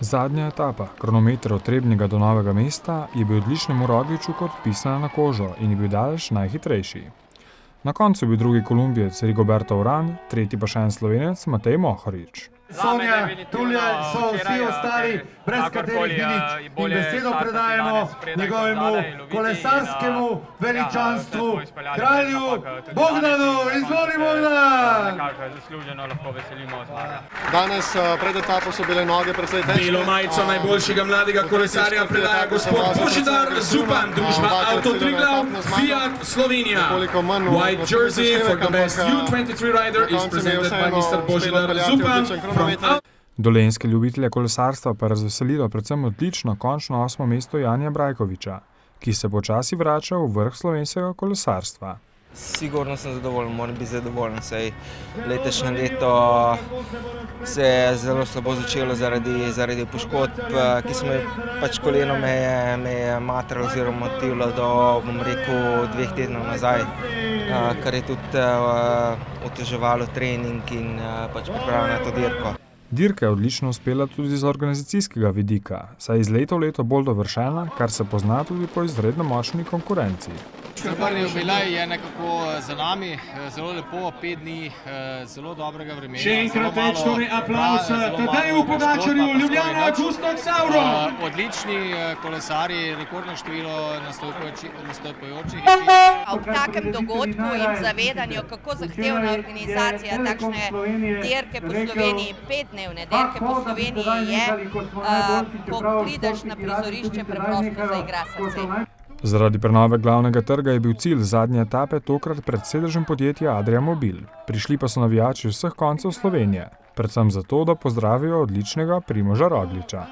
Zadnja etapa, kronometer od Trebnjega do Novega mesta, je bil odličnemu Rogliču kot pisana na kožo in je bil daleč najhitrejši. Na koncu je bil drugi Kolumbijec Rigoberto Urán, tretji pa še en Slovenec Matej Mohorič. Sonja, Tulje so vsi ostali, brez katerih ni nič. In besedo predajemo njegovemu kolesarskemu veličanstvu, kralju Bogdanu. Izvoli, Bogdan! Danes pred etapo so bile noge precej težke. Belo majico najboljšega mladega kolesarja predaja gospod Božidar Zupan, družba Auto Triglav, Fiat Slovenija. White jersey for the best U23 rider is presented by Mr. Božidar Zupan. Dolenjske ljubitelje kolesarstva pa je razveselilo predvsem odlično končno 8. mesto Janija Brajkoviča, ki se počasi vrača v vrh slovenskega kolesarstva. Sigurno sem zadovoljen, moram biti zadovoljen, saj letošnje leto se je zelo slabo začelo zaradi poškodb, ki smo pač koleno me je matralo oziroma motilo do, bom rekel, 2 tednov nazaj, kar je tudi oteževalo trening in pač pripravo na to dirko. Dirka je odlično uspela tudi z organizacijskega vidika, saj je iz leta v leto bolj dovršena, kar se pozna tudi po izredno močni konkurenci. Srebrni jubilej je nekako za nami, zelo lepo, 5 dni zelo dobrega vremena. Še enkrat več torej aplavz Tadeju Pogačarju, Ljubljana, Gustav Sauro. Odlični kolesarji, rekordno število nastopajočih. Ob takem dogodku in zavedanju, kako zahtevna organizacija takšne dirke po Sloveniji, 5-dnevne dirke po Sloveniji je, ko prideš na prizorišče, preprosto zaigra srce. Zaradi prenove glavnega trga je bil cilj zadnje etape tokrat pred sedežem podjetja Adria Mobil. Prišli pa so navijači vseh koncev Slovenije, predvsem zato, da pozdravijo odličnega Primoža Rogliča.